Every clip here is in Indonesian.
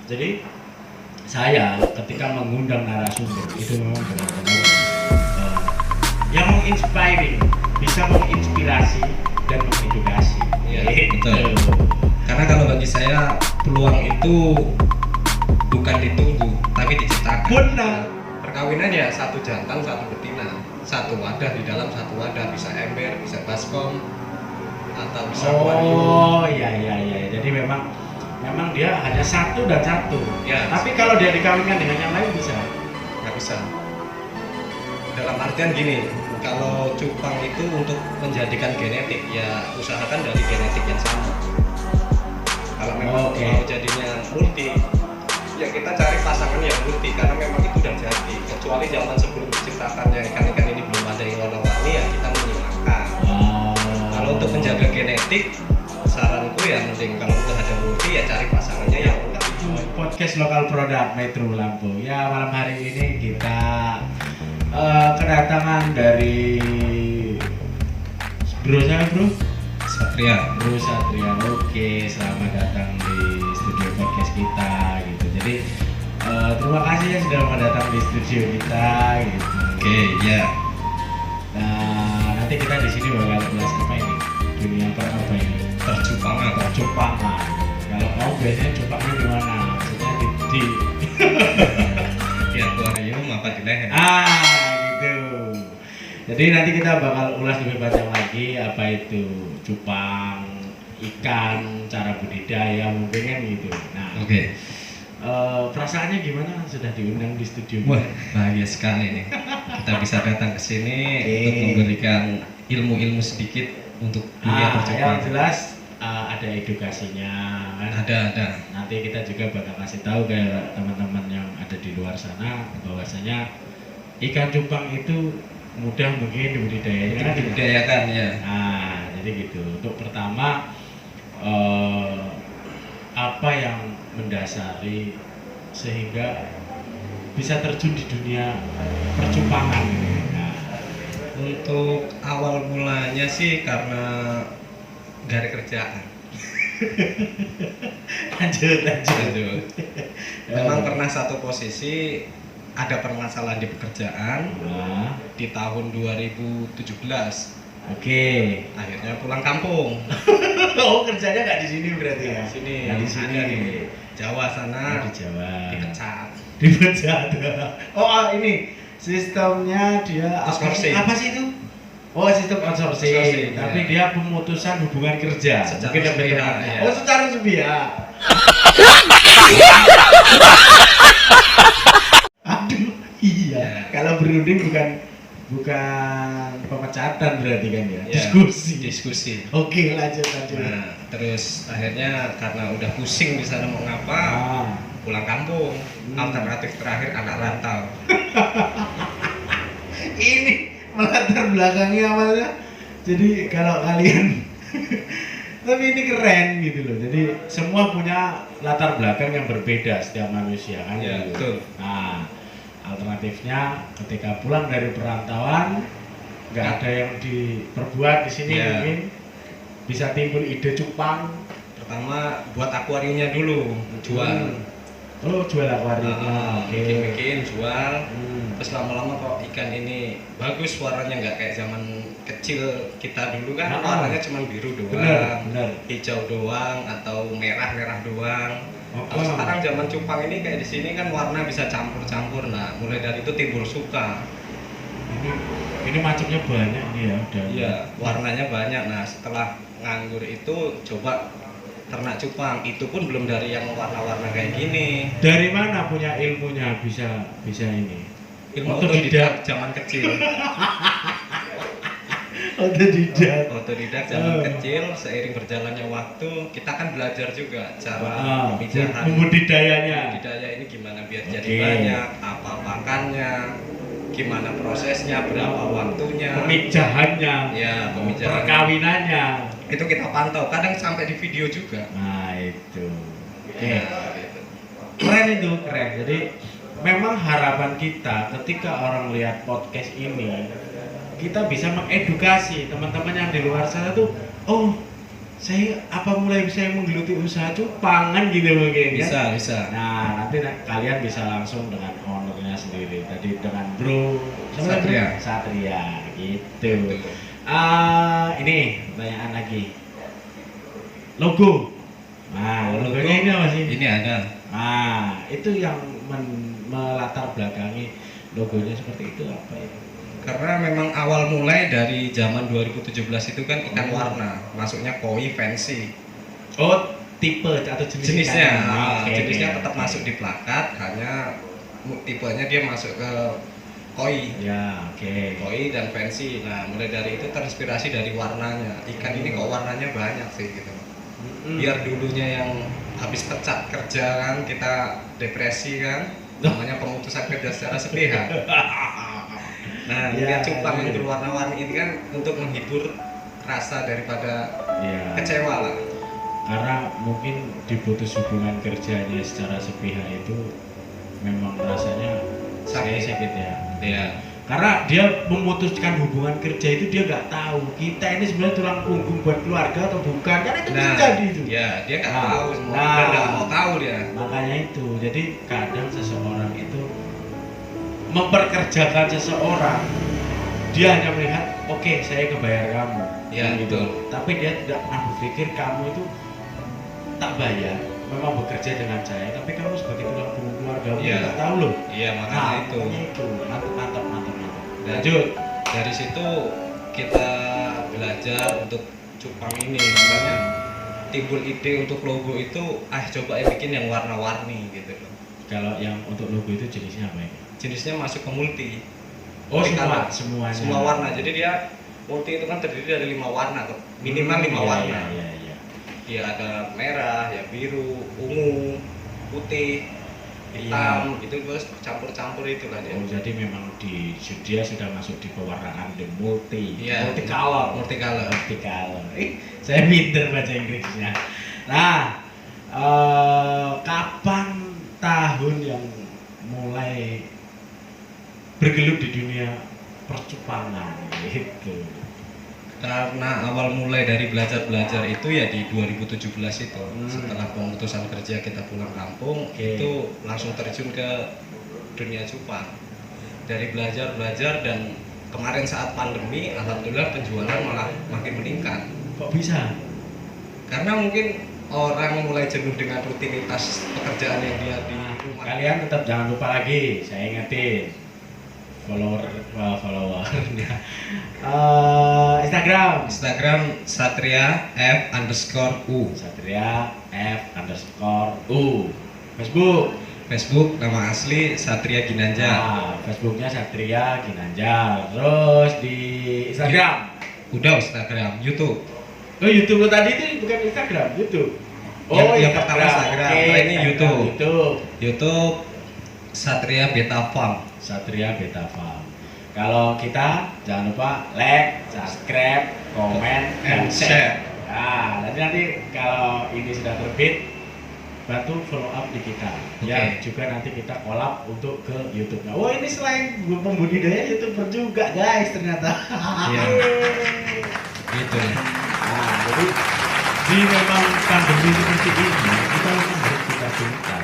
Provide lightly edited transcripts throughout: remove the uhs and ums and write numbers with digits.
Jadi saya ketika mengundang narasumber itu memang benar-benar yang menginspiring, bisa menginspirasi dan mengedukasi. Iya, betul. Karena kalau bagi saya peluang itu bukan ditunggu, tapi diciptakan. Benar. Perkawinan ya satu jantan, satu betina, satu wadah di dalam satu wadah, bisa ember, bisa baskom, atau bisa akuarium. Oh iya. Jadi memang dia hanya satu dan satu. Ya. Tapi kalau dia dikawinkan dengan yang lain bisa? Nggak bisa. Dalam artian gini, kalau cupang itu untuk menjadikan genetik, ya usahakan dari genetik yang sama. Kalau memang mau jadinya multi, ya kita cari pasangan yang multi, karena memang itu udah jadi. Kecuali zaman sebelum diciptakannya ikan-ikan ini belum ada yang warna-warni, ya kita menyilakan. Kalau untuk menjaga genetik, saranku ya mending kalau udah ada multi ya cari pasangannya yang multi. Podcast lokal produk Metro Lampung. Ya, malam hari ini kita kedatangan dari bro saya bro Satria. Bro Satria. Oke, selamat datang di studio podcast kita gitu. Jadi terima kasih ya sudah mau datang di studio kita gitu. Oke, ya. Nah, nanti kita di sini bakal ulas apa ini? Dunia apa ini? Percupangan. Kalau kamu biasanya cupangnya di mana? Maksudnya di Di akuarium apa di leher? gitu. Jadi nanti kita bakal ulas lebih banyak lagi apa itu cupang, ikan, cara budidaya mungkin kan gitu. Nah, Oke. Perasaannya gimana sudah diundang di studio? Wah, bahagia sekali nih. Kita bisa datang ke sini untuk memberikan ilmu-ilmu sedikit untuk dunia percobaan. Yang jelas ada edukasinya kan? Ada. Nanti kita juga bakal kasih tahu ke teman-teman yang ada di luar sana bahwasanya ikan cupang itu mudah mungkin dibudidayakan. Itu dibudidayakan ya. Nah, jadi gitu. Untuk pertama apa yang mendasari sehingga bisa terjun di dunia percupangan ini? Nah, untuk awal mulanya sih karena gak ada kerjaan. lanjut. Memang pernah satu posisi ada permasalahan di pekerjaan di tahun 2017. Oke. Akhirnya pulang kampung. Oh, kerjanya nggak di sini berarti ya? Sini. Nggak di sini. Ada di Jawa sana. Di Jawa. Dipecat. Oh, ini sistemnya dia Outsourcing. apa sih itu? Oh, sistem outsourcing. Tapi ya. dia pemutusan hubungan kerja. Secara Mungkin lebih sepihak, tepatnya. ya. Oh, secara sepihak. Aduh, iya. Ya. Kalau berunding bukan pemecatan berarti kan ya? Ya, diskusi. Oke, lanjut. Nah, terus akhirnya karena udah pusing di sana mau ngapa, pulang kampung. Alternatif terakhir anak rantau. Ini melatar belakangnya awalnya. Jadi kalau kalian tapi ini keren gitu loh. Jadi semua punya latar belakang yang berbeda setiap manusia kan. Ya, gitu. betul. Nah, alternatifnya ketika pulang dari perantauan nggak ada yang diperbuat di sini Ya. mungkin bisa timbul ide cupang. Pertama buat akuariumnya dulu, jual. Oh, jual akuarium. Bikin jual. Terus Hmm. lama-lama kok ikan ini bagus, warnanya nggak kayak zaman kecil kita dulu kan, warnanya cuma biru doang, Bener. hijau doang, atau merah doang. Kalau Oh. sekarang zaman cupang ini kayak di sini kan warna bisa campur-campur. Nah, mulai dari itu timbul suka. Ini macamnya banyak nih ya udah. Iya, warnanya banyak. Nah, setelah nganggur itu coba ternak cupang. Itu pun belum dari yang warna-warna kayak gini. Dari mana punya ilmunya bisa ini? Ilmu Otodidak. otodidak zaman kecil. Otodidak Zaman kecil, seiring berjalannya waktu, kita kan belajar juga cara pemijahan. Budidayanya. Budidaya ini gimana biar jadi banyak, apa pakannya, gimana prosesnya, berapa waktunya, Pemijahannya. ya pemijahan. Perkawinannya. Itu kita pantau, kadang sampai di video juga. Nah, itu. Oke. Ya, gitu. Keren itu, keren. Jadi memang harapan kita ketika orang lihat podcast ini, kita bisa mengedukasi teman-teman yang di luar sana tuh, oh saya apa mulai bisa menggeluti usaha cupangan gitu mungkin kan? Bisa. Nah, nanti kalian bisa langsung dengan ownernya sendiri. Tadi dengan Bro Satria gitu. Ini pertanyaan lagi. Logo. Nah, logonya ini apa sih? Ini ada. Nah, itu yang melatar belakangi logonya seperti itu apa ya? Karena memang awal mulai dari zaman 2017 itu kan ikan warna, masuknya koi fancy. Oh, tipe atau Jenisnya jenisnya tetap masuk di plakat, hanya tipenya dia masuk ke koi. Ya, Koi dan fancy. Nah, mulai dari itu terinspirasi dari warnanya. Ikan ini kok warnanya banyak sih gitu. Biar dulunya yang habis pecat kerja kan kita depresi kan, namanya pemutusan kerja secara sepihak. Nah, lihat cupang yang berwarna-warni ini kan untuk menghibur rasa daripada kecewa lah. Karena mungkin diputus hubungan kerjanya secara sepihak itu memang rasanya sakit ya. Iya. Karena dia memutuskan hubungan kerja itu dia nggak tahu kita ini sebenarnya tulang punggung buat keluarga atau bukan, kan itu terjadi itu. Ya, dia nggak tahu semua. Dan nggak mau tahu dia. Makanya itu, jadi kadang seseorang itu memperkerjakan seseorang, dia hanya melihat, oke, saya kebayar kamu, ya gitu. Tapi dia tidak pernah berpikir kamu itu tak bayar, memang bekerja dengan saya, tapi kamu sebagai tulang punggung keluarga, nggak tahu loh. Iya, makanya itu. Mantap. Lanjut. Dari situ kita belajar untuk cupang ini, makanya timbul ide untuk logo itu, coba bikin yang warna-warni gitu loh. Kalau yang untuk logo itu jenisnya apa ya? Jenisnya masuk ke multi. Oh, semuanya. Semua warna. Jadi dia multi itu kan terdiri dari 5 warna tuh. Minimal 5 warna. Iya. Dia ada merah, ya biru, ungu, putih, hitam, itu terus campur-campur itulah dia. Oh, jadi memang dia sudah masuk di pewarnaan the multi. Iya, multicolor. Saya pinter baca Inggrisnya. Nah, kapan tahun yang mulai bergelut di dunia percupangan gitu? Karena awal mulai dari belajar itu ya di 2017 itu. Setelah pemutusan kerja kita pulang kampung, itu langsung terjun ke dunia cupang. Dari belajar dan kemarin saat pandemi, alhamdulillah penjualan malah makin meningkat. Kok bisa? Karena mungkin orang mulai jenuh dengan rutinitas pekerjaan yang dia di rumah. Kalian tetap jangan lupa lagi, saya ingetin follower Instagram Satria F_U. Satria F_U. Facebook nama asli Satria Ginanjar. Facebooknya Satria Ginanjar. Terus di Instagram udah Instagram, YouTube. Oh, YouTube lo tadi itu bukan Instagram, YouTube. Yang pertama Instagram, ini YouTube. YouTube Satria Beta Farm. Kalau kita jangan lupa like, subscribe, comment, and share. Nah, nanti kalau ini sudah terbit, bantu follow up di kita. Ya, juga nanti kita collab untuk ke YouTube-nya. Oh, ini selain pembudidaya YouTuber juga, guys, ternyata. Iya. Gitu. Nah, jadi di memang pandemi seperti ini, kita harus kita pintar.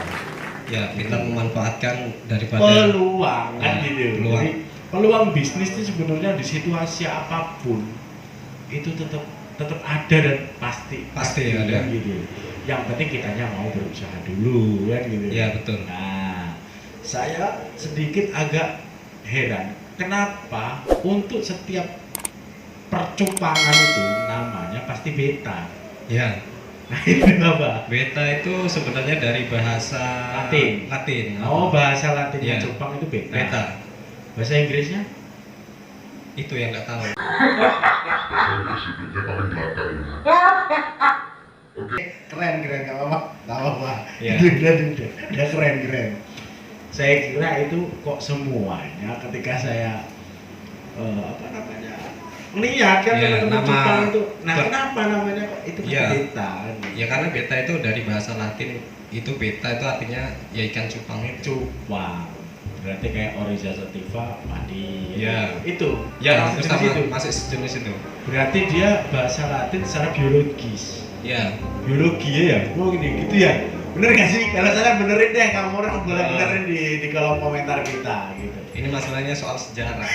Ya, kita memanfaatkan daripada peluang kan gitu. Jadi peluang bisnis itu sebenarnya di situasi apapun itu tetap ada dan pasti ada gitu. Yang penting kitanya mau berusaha dulu kan gitu. Ya, betul. Nah, saya sedikit agak heran kenapa untuk setiap percupangan itu namanya pasti beta. Ya. Nah, itu apa? Beta itu sebenarnya dari bahasa Latin. Oh, bahasa Latinnya cupang itu beta. Bahasa Inggrisnya? Itu yang nggak tahu. Oke, keren nggak apa-apa. Ya. Udah keren. Saya kira itu kok semuanya ketika saya lihat kan nama cupang itu. Nah, kenapa namanya itu beta? Ya karena beta itu dari bahasa Latin, itu beta itu artinya ya ikan cupang itu. Cupang. Berarti kayak Oryza sativa, padi. Ya. Itu. Ya, masih sejenis itu. Berarti dia bahasa Latin secara biologis. Ya. Biologi ya? Oh gini, gitu ya? Bener gak sih? Kalau salah benerin deh, kamu orang boleh benerin di kolom komentar kita gitu. Ini masalahnya soal sejarah.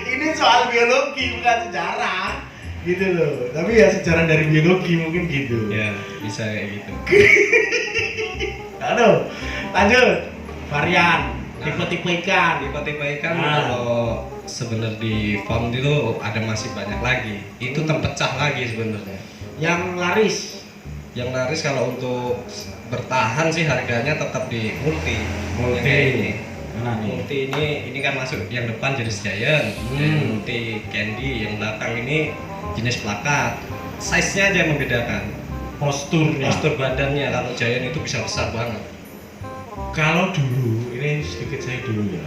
Ini soal biologi bukan sejarah gitu loh. Tapi ya sejarah dari biologi mungkin gitu. Ya, bisa kayak gitu. Aduh, lanjut. Varian, tipe-tipe ikan. Tipe-tipe ikan kalau sebenarnya di farm itu ada masih banyak lagi. Itu terpecah lagi sebenarnya. Yang laris. Yang laris kalau untuk bertahan sih harganya tetap di multi. Multi. Yang kayak ini. Mana nih? Multi ini kan masuk yang depan jenis giant, multi candy, yang belakang ini jenis plakat. Size-nya aja yang membedakan. Posturnya. Postur badannya kalau giant itu bisa besar banget. Kalau dulu, ini sedikit saya dulu ya.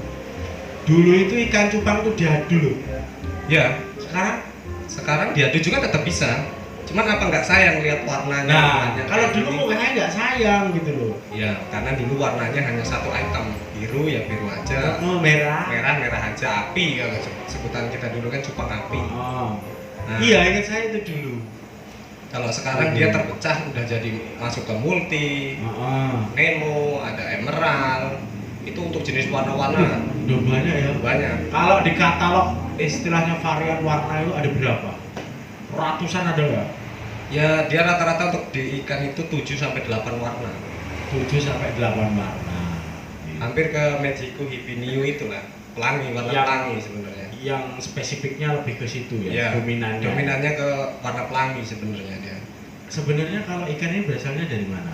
Dulu itu ikan cupang tuh diadu loh. Ya, Sekarang diadu juga tetap bisa. Cuman apa nggak sayang lihat warnanya? nah, warnanya kalau kayak dulu gini. mukanya nggak sayang gitu loh. Ya, karena dulu warnanya hanya satu item, biru ya biru aja, Oh, merah. merah aja, api kalau sebutan kita dulu kan cupang api. Oh. Nah, Iya, ingat saya itu dulu. kalau sekarang dia terpecah udah jadi masuk ke multi, Nemo, ada emerald. Itu untuk jenis warna-warna Udah banyak ya. banyak. Kalau di katalog istilahnya varian warna itu ada berapa? Ratusan ada nggak? Ya, dia rata-rata untuk di ikan itu 7 sampai 8 warna. 7 sampai 8 warna. Hampir ke Magico Hibiniu itulah. Pelangi, warna Yang- pelangi sebenarnya. Yang spesifiknya lebih ke situ ya, Ya, dominannya. dominannya ke warna pelangi sebenarnya dia. Sebenarnya kalau ikan ini berasalnya dari mana?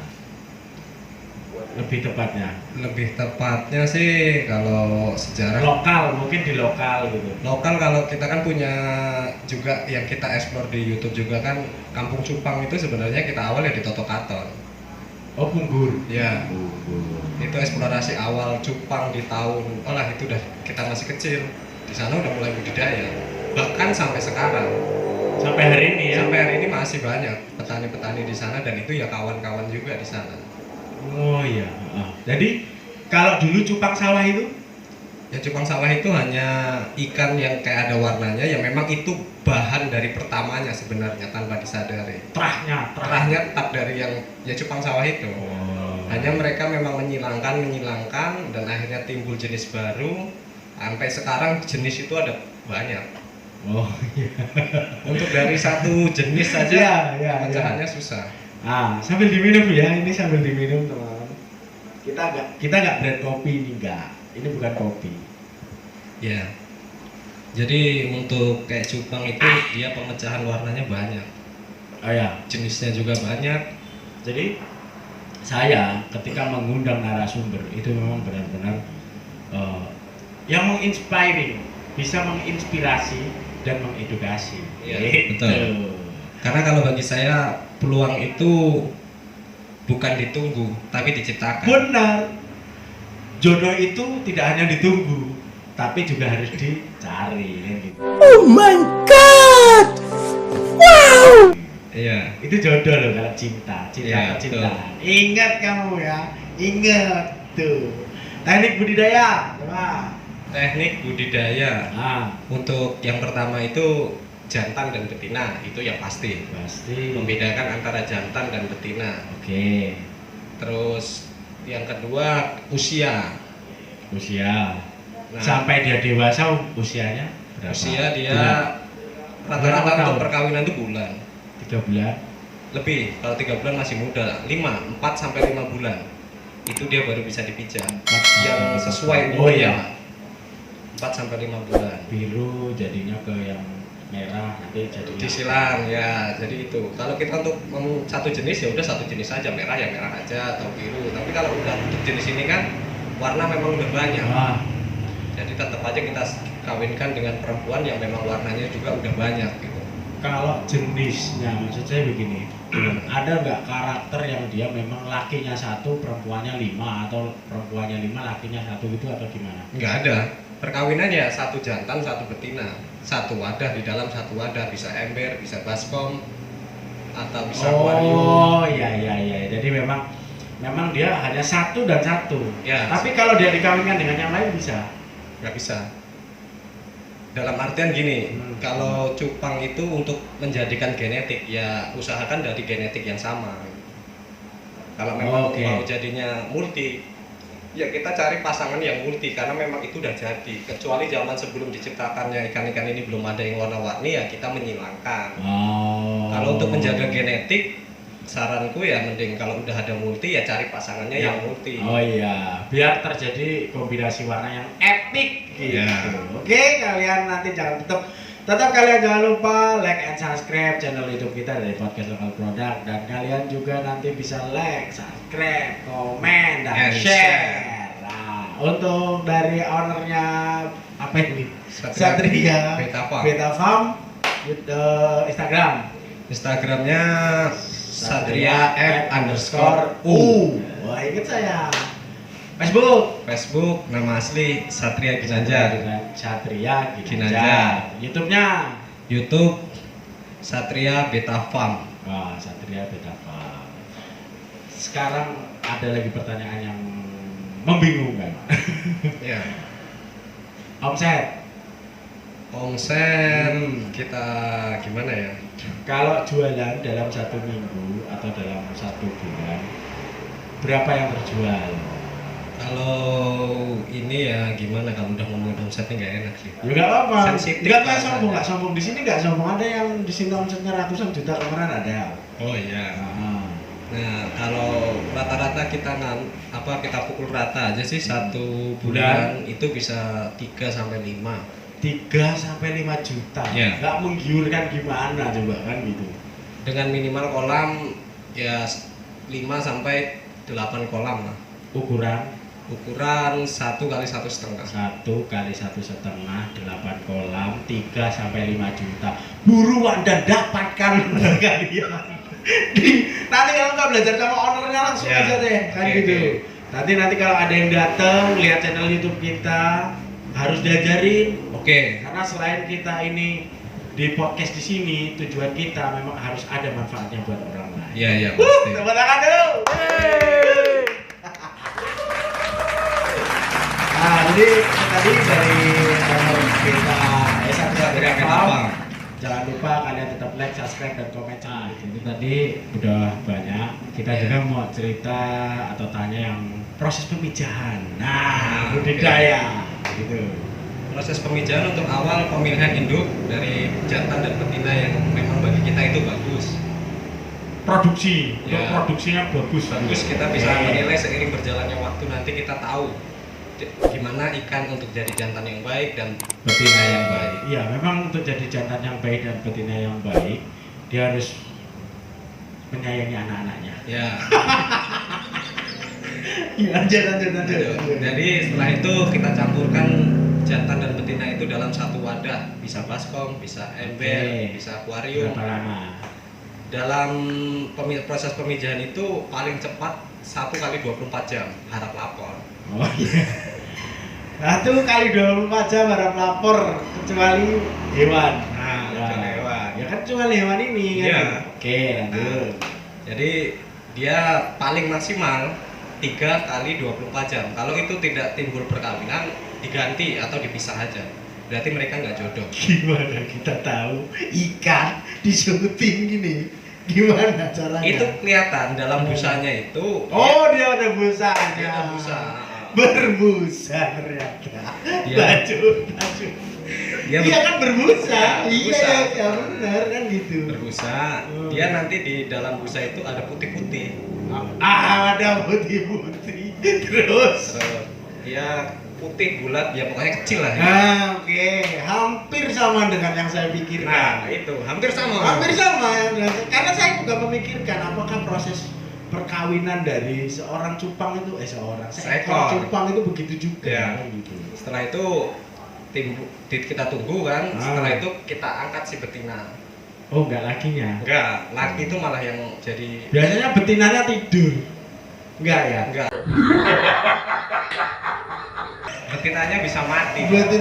Lebih tepatnya Lebih tepatnya sih kalau sejarah lokal, mungkin di lokal gitu. lokal, kalau kita kan punya juga yang kita explore di YouTube juga kan, Kampung Cupang itu sebenarnya kita awal ya di Toto Katon. Oh, Punggur. Ya, Punggur. itu eksplorasi awal cupang di tahun, itu udah kita masih kecil. Di sana udah mulai budidaya. Bahkan sampai sekarang, Sampai hari ini ya. sampai hari ini masih banyak petani-petani di sana, dan itu ya kawan-kawan juga di sana. Oh iya. Jadi kalau dulu cupang sawah itu Ya, cupang sawah itu hanya ikan yang kayak ada warnanya, yang memang itu bahan dari pertamanya sebenarnya tanpa disadari. Terahnya tetap dari yang ya cupang sawah itu. Oh. Hanya mereka memang menyilangkan dan akhirnya timbul jenis baru. Sampai sekarang jenis itu ada banyak. Oh iya. Untuk dari satu jenis saja Iya. pecahannya susah. Sambil diminum ya, ini sambil diminum teman. Kita nggak brand kopi ini nggak. Ini bukan kopi. Ya. Jadi untuk kayak cupang itu dia pemecahan warnanya banyak. Oh ya. Jenisnya juga banyak. Jadi saya ketika mengundang narasumber itu memang benar-benar yang menginspiring, bisa menginspirasi dan mengedukasi. Iya, Gitu. betul. Karena kalau bagi saya peluang itu bukan ditunggu, tapi diciptakan. Benar. Jodoh itu tidak hanya ditunggu, tapi juga harus dicari. Gitu. Oh my god! Wow! Iya. Itu jodoh loh kalau cinta, Iya, cinta. Ingat kamu ya, ingat tuh. Teknik budidaya, coba. Teknik budidaya. Nah, Untuk yang pertama itu jantan dan betina, itu yang pasti. pasti. Membedakan antara jantan dan betina. Oke. Terus yang kedua usia. Nah, Sampai dia dewasa usianya berapa? usia dia Bulan. rata-rata Berapa untuk tahun? perkawinan itu bulan. 3 bulan. Lebih, kalau 3 bulan masih muda. 4 sampai 5 bulan. Itu dia baru bisa dipijat. Yang sesuai Oh umurnya. iya. 4 sampai 5 bulan. Biru jadinya ke yang merah, nanti jadinya Disilang ya, jadi itu. Kalau kita untuk satu jenis ya udah satu jenis aja, merah ya merah aja atau biru. Tapi kalau udah untuk jenis ini kan warna memang udah banyak. Wah, Jadi tetap aja kita kawinkan dengan perempuan yang memang warnanya juga udah banyak gitu. kalau jenisnya maksud saya begini, ada nggak karakter yang dia memang lakinya 1, perempuannya 5, atau perempuannya 5, lakinya 1 gitu, atau gimana? Nggak ada. Perkawinan ya satu jantan, satu betina. Satu wadah, di dalam satu wadah bisa ember, bisa baskom, atau bisa aquarium. Oh iya. Jadi memang dia hanya 1 dan 1. Ya. Tapi kalau dia dikawinkan dengan yang lain bisa. Nggak bisa. Dalam artian gini, kalau cupang itu untuk menjadikan genetik, ya usahakan dari genetik yang sama. Kalau memang mau jadinya multi, ya kita cari pasangan yang multi karena memang itu udah jadi. Kecuali zaman sebelum diciptakannya ikan-ikan ini belum ada yang warna-warni, ya kita menyilangkan. Kalau untuk menjaga genetik, saranku ya mending kalau udah ada multi ya cari pasangannya yang multi. Oh iya, biar terjadi kombinasi warna yang epic gitu. Oke, kalian nanti tetap kalian jangan lupa like and subscribe channel YouTube kita dari Podcast Lokal Produk, dan kalian juga nanti bisa like, subscribe, komen, dan share. Nah, untuk dari ownernya apa ini? Satria Beta Farm Instagramnya Satria F_U. Wah, inget saya. Facebook nama asli Satria Ginanjar. Satria Ginanjar. YouTube Satria Beta Farm. Wah, Satria Beta Farm. Sekarang ada lagi pertanyaan yang membingungkan. Ya. Omset kita gimana ya? Kalau jualan dalam 1 minggu atau dalam 1 bulan, berapa yang terjual? Kalau ini ya gimana, kalau udah ngomongin omsetnya nggak enak sih. Ya nggak apa-apa. Sensitif. Nggak sombong di sini nggak sombong. Ada yang di sini omsetnya ratusan juta kemarin ada. Oh iya. Nah kalau rata-rata kita kita pukul rata aja sih 1 bulan itu bisa 3 sampai 5. 3 sampai 5 juta. Ya. Nggak menggiurkan gimana coba kan gitu. Dengan minimal kolam ya 5 sampai 8 kolam lah. Ukuran 1 kali 1,5. 1 kali 1,5, 8 kolam, 3 sampai 5 juta. Buruan dan dapatkan kalian. Nanti kalau nggak belajar sama ownernya langsung aja deh, kan gitu. Nanti kalau ada yang datang lihat channel YouTube kita, harus diajarin. Karena selain kita ini di podcast di sini, tujuan kita memang harus ada manfaatnya buat orang lain. Iya, pasti. Tepuk tangan dulu. Nah, jadi tadi dari kita Satria Beta Farm. Jangan lupa kalian tetap like, subscribe, dan komen channel ini. Tadi udah banyak. Kita juga mau cerita atau tanya yang proses pemijahan. Nah, budidaya gitu. Proses pemijahan untuk awal pemilihan induk dari jantan dan betina yang memang bagi kita itu bagus. Untuk produksinya bagus. Kita bisa menilai seiring berjalannya waktu, nanti kita tahu gimana ikan untuk jadi jantan yang baik dan betina yang baik. Iya, memang untuk jadi jantan yang baik dan betina yang baik, dia harus menyayangi anak-anaknya. Ya. Lanjut. Jadi setelah itu kita campurkan jantan dan betina itu dalam satu wadah, bisa baskom, bisa ember, bisa akuarium. Berapa lama? Dalam proses pemijahan itu paling cepat 1 kali 24 jam, harap lapor. Oh iya. 1 kali 24 jam harap lapor, kecuali hewan. Kecuali hewan. Ya kan kecuali hewan ini kan. Iya. Oke, lanjut. Jadi dia paling maksimal 3 kali 24 jam. Kalau itu tidak timbul perkawinan, diganti atau dipisah aja. Berarti mereka nggak jodoh. Gimana kita tahu ikan di syuting gini? Gimana caranya? Itu kelihatan dalam busanya itu. Dia ada busanya. Dia ada busa. Berbusa ternyata. Lanjut. Dia kan berbusa. Iya, benar kan gitu. Berbusa. Dia nanti di dalam busa itu ada putih-putih. Ada putih-putih. Terus dia putih bulat, ya pokoknya kecil lah. Oke. Hampir sama dengan yang saya pikirkan. Nah, itu hampir sama. Karena saya juga memikirkan apakah proses perkawinan dari seorang cupang itu seekor cupang itu begitu juga. Gitu. Setelah itu kita tunggu kan. Setelah itu kita angkat si betina. Oh, enggak lakinya? Enggak, laki itu malah yang jadi. Biasanya betinanya tidur. Enggak ya? Enggak. Betinanya bisa mati. Yang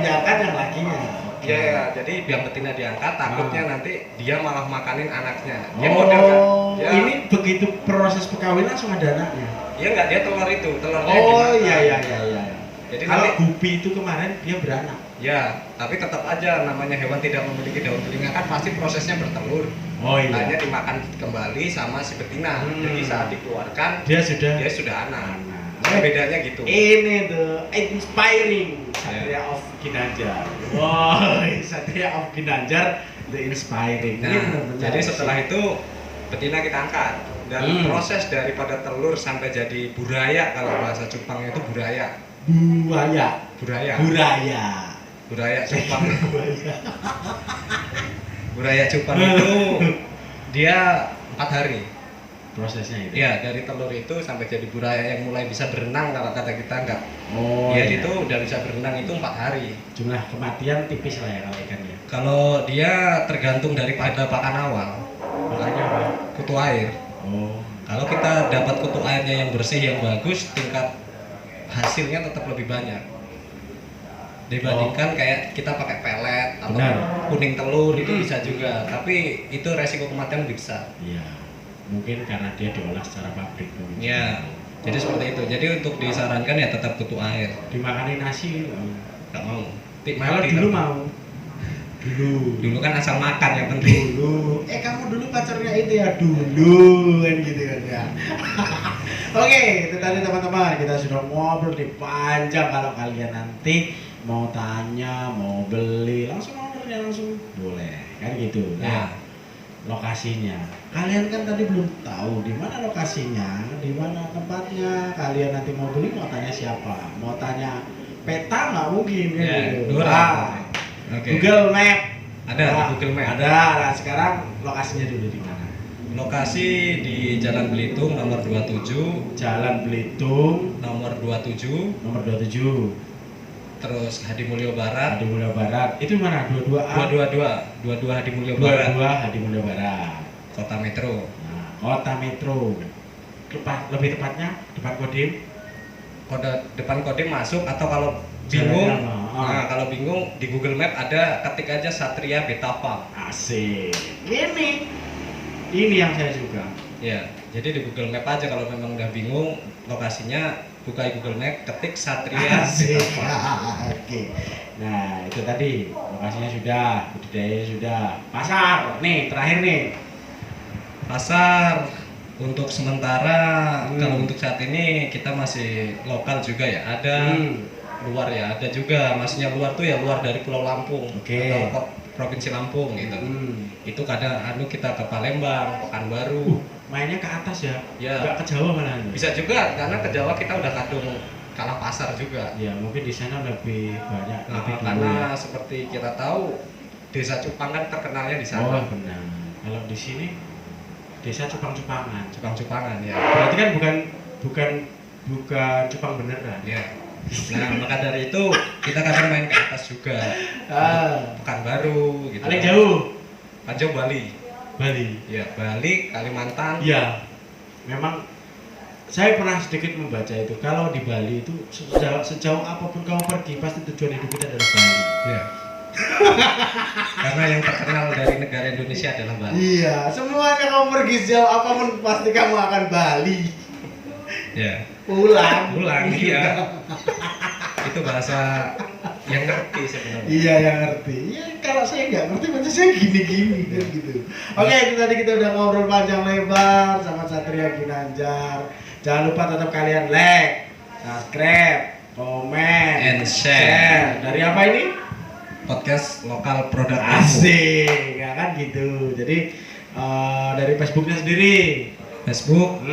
diangkat yang lakinya. Iya, jadi biar betina diangkat, takutnya nanti dia malah makanin anaknya. Dia model kan? Ini begitu proses perkawinan langsung ada anaknya? Iya enggak, dia telurnya iya. Jadi Kalau nanti gupi itu kemarin dia beranak. Ya, tapi tetap aja namanya hewan tidak memiliki daun telinga kan pasti prosesnya bertelur. Oh Hanya iya. dimakan kembali sama si betina. Jadi saat dikeluarkan Dia sudah. dia sudah anak. Anak. Nah, bedanya gitu. Ini tuh inspiring Satria of Ginanjar. Wow, Satria of Ginanjar the inspiring. Ini Nah, benar-benar jadi sih. setelah itu betina kita angkat dan proses daripada telur sampai jadi buraya, kalau bahasa Jepang itu buraya. buaya, Buraya. buraya. Buraya cupang. Buaya. Buraya cupang itu dia 4 hari. Prosesnya itu. Ya, dari telur itu sampai jadi buraya yang mulai bisa berenang, kalau kata kita enggak. Oh, Dia iya. itu udah bisa berenang itu 4 hari. Jumlah kematian tipis lah ya kalau ikannya. Kalau dia tergantung daripada pakan awal, Makanya apa? kutu air. Oh, Kalau kita dapat kutu airnya yang bersih yang bagus, tingkat hasilnya tetap lebih banyak dibandingkan kayak kita pakai pelet atau Benar. kuning telur itu bisa juga, tapi itu resiko kematian lebih besar. iya. Mungkin karena dia diolah secara pabrik. mungkin. Ya, jadi seperti itu. Jadi untuk disarankan ya tetap kutu air. Dimakanin nasi. Nggak mau. Kalau dulu mau. Dulu kan asal makan yang penting. Dulu. Kamu dulu pacarnya itu ya dulu kan gitu kan ya. Oke, itu tadi teman-teman, kita sudah ngobrol di panjang. Kalau kalian nanti mau tanya, mau beli, langsung ordernya langsung boleh kan gitu. Nah, lokasinya. Kalian kan tadi belum tahu di mana lokasinya, di mana tempatnya. Kalian nanti mau beli mau tanya siapa? Mau tanya peta nggak mungkin kan Ya, gitu. Dora. Nah, Oke. Google Map. Ada di Google Map. Ada. Nah, sekarang lokasinya dulu di mana? Lokasi di Jalan Belitung nomor 27, Jalan Belitung nomor 27, nomor 27, terus Hadimulyo Barat, Hadi Mulyo Barat. Itu mana? 22A. 22 Hadimulyo Barat, 22 Hadi Mulyo Barat. Kota Metro. Nah, Kota Metro. Lebih tepatnya depan Kodim. Kode depan Kodim masuk, atau kalau bingung, Jalannya, nah kalau bingung di Google Map ada, ketik aja Satria Beta Farm. Asik. Ini yang saya suka. Ya, jadi di Google Map aja kalau memang udah bingung lokasinya, buka Google Map, ketik Satria Asik. Beta Farm. Oke. Nah, itu tadi lokasinya sudah, budidayanya sudah. Pasar. Nih, terakhir nih. Pasar untuk sementara, kalau Hmm. untuk saat ini kita masih lokal juga ya. Ada luar ya, ada juga. Maksudnya luar tuh ya luar dari Pulau Lampung Oke. atau Provinsi Lampung gitu. Itu kadang kita ke Palembang, Pekanbaru. Mainnya ke atas ya. Ya. Nggak ke Jawa malah. Bisa juga karena ke Jawa kita udah kadung kalah pasar juga. Ya, mungkin di sana lebih banyak Nah, lebih dulu karena ya. seperti kita tahu Desa Cupang kan terkenalnya di sana. Oh, benar. Kalau di sini desa Cupang-Cupangan. Cupang-Cupangan ya. Berarti kan bukan cupang beneran. Ya. Nah, maka dari itu kita kadang main ke atas juga. Pekanbaru gitu. Paling jauh Paling jauh Bali. Bali. Ya, Bali, Kalimantan. Iya. Memang saya pernah sedikit membaca itu. Kalau di Bali itu sejauh apapun kamu pergi, pasti tujuan hidup kita adalah Bali. Ya. Karena yang terkenal dari negara Indonesia adalah Bali. Iya, semuanya kamu pergi sejauh apapun pasti kamu akan Bali. Ya. Pulang. Iya. Itu bahasa yang ngerti sebenarnya. Iya, yang ngerti. Iya, kalau saya nggak ngerti berarti saya gini-gini kan gitu. Oke, itu tadi kita udah ngobrol panjang lebar sama Satria Ginanjar. Jangan lupa tetap kalian like, subscribe, komen, And share. Dari apa ini? Podcast lokal produk kamu. Asik, ya kan gitu. Jadi dari Facebooknya sendiri. Facebook,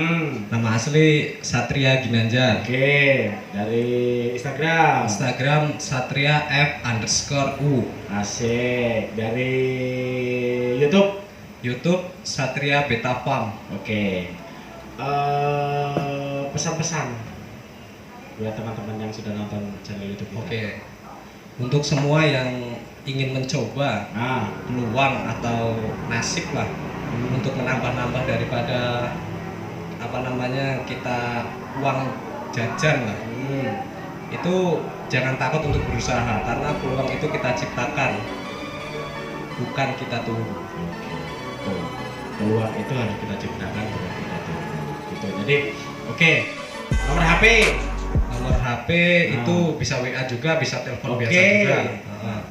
nama asli Satria Ginanjar. Oke, dari Instagram. Instagram Satria F_U. Asik. Dari YouTube. YouTube Satria Beta Farm. Oke. Pesan-pesan buat teman-teman yang sudah nonton channel YouTube kita. Oke. Untuk semua yang ingin mencoba Nah, peluang atau nasib lah untuk menambah-nambah daripada kita uang jajan lah, itu jangan takut untuk berusaha, karena peluang itu kita ciptakan, bukan kita tunggu. tuh. Peluang itu harus kita ciptakan, bukan kita tunggu. Gitu. Jadi, oke. Nomor HP. Nomor HP itu bisa WA juga, bisa telepon biasa Oke. juga.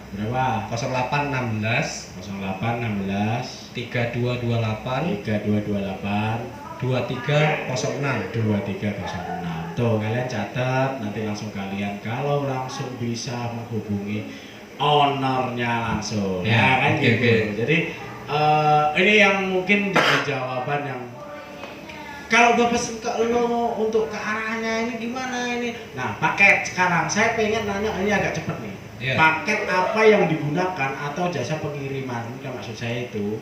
Berapa? 0816 0816 3228 3228 2306. 2306. Tuh kalian catat, nanti langsung kalian kalau langsung bisa menghubungi ownernya langsung. Ya, kan oke, gitu. oke. Jadi ini yang mungkin jadi jawaban yang kalau gue pesen ke lo untuk ke arahnya ini gimana ini. Nah, paket sekarang saya pengen nanya ini agak cepet nih. Iya. Paket apa yang digunakan atau jasa pengiriman, kan maksud saya itu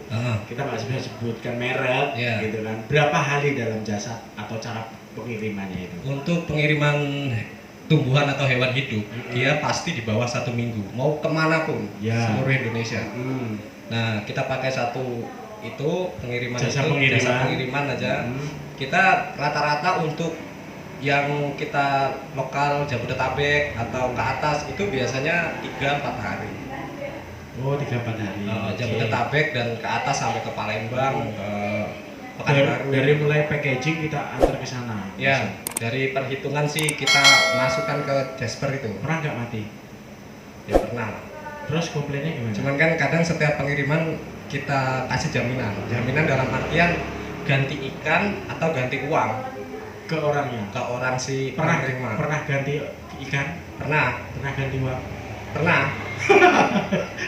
kita nggak bisa sebutkan merek, Iya. gitu kan. Berapa hari dalam jasa atau cara pengirimannya itu? Untuk pengiriman tumbuhan atau hewan hidup, dia pasti di bawah 1 minggu. Mau kemana pun, Ya. seluruh Indonesia. Hmm. Nah, kita pakai satu itu pengiriman Jasa itu, pengiriman. jasa pengiriman aja. Kita rata-rata untuk yang kita lokal Jabodetabek atau ke atas itu biasanya 3-4 hari. Oh, 3-4 hari. Oke. Jabodetabek dan ke atas sampai ke Palembang, ke Dari, Pekanbaru. dari mulai packaging kita antar ke sana. Ya, dari perhitungan sih kita masukkan ke Jasper itu. Pernah nggak mati? Ya pernah. Terus komplainnya gimana? Cuman kan kadang setiap pengiriman kita kasih jaminan. Jaminan dalam artian ganti ikan atau ganti uang ke orangnya. ke orang si Pernah penerima. pernah ganti ikan? Pernah. Pernah ganti uang? Pernah.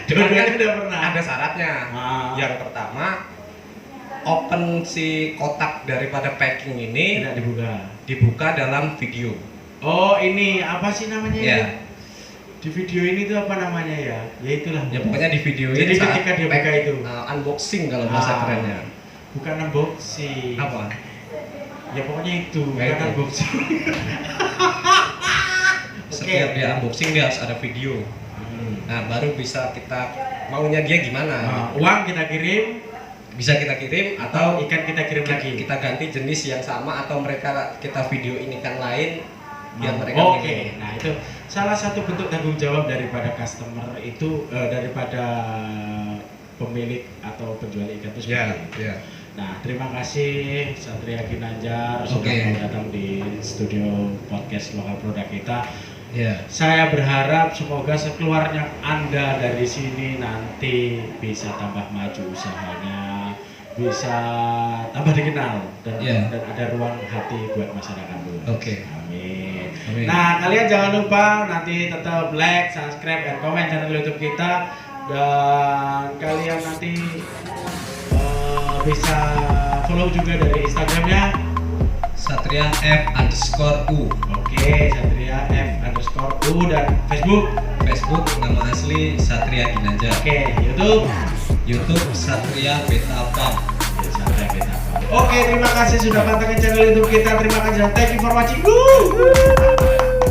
Dua-duanya udah pernah. Ada syaratnya. Ah. Yang pertama, open si kotak daripada packing ini Tidak dibuka. dibuka dalam video. Oh, ini apa sih namanya Ya. ini? Di video ini tuh apa namanya ya? Ya itulah. Ya pokoknya di video Jadi ini saat ketika dia buka itu. unboxing kalau bahasa Ah. kerennya. Bukan unboxing. Apa? Ya pokoknya itu, Ya, bukan itu. unboxing. Setiap dia unboxing dia harus ada video. Nah, baru bisa kita maunya dia gimana. Nah, uang kita kirim Bisa kita kirim atau atau ikan kita kirim lagi. kita ganti jenis yang sama atau mereka kita video ini kan lain biar Nah, mereka Oke, milih. nah itu salah satu bentuk tanggung jawab daripada customer itu daripada pemilik atau penjual ikan itu Ya, seperti itu. ya. Nah, terima kasih Satria Ginanjar sudah Oke. mau datang di studio podcast lokal produk kita. Ya. Saya berharap semoga sekeluarnya Anda dari sini nanti bisa tambah maju usahanya, bisa tambah dikenal dan, Ya. dan ada ruang hati buat masyarakat luas. Oke. Amin. Amin. Nah, kalian jangan lupa nanti tetap like, subscribe, dan komen channel YouTube kita, dan kalian nanti bisa follow juga dari Instagramnya. Satria F_U. Oke, Satria F_U, dan Facebook. Facebook nama asli Satria Ginanjar. Oke, YouTube. YouTube Satria Beta Farm. Ya, Satria Beta Farm. Oke, terima kasih sudah pantengin channel YouTube kita. Terima kasih dan thank you for watching. Woo!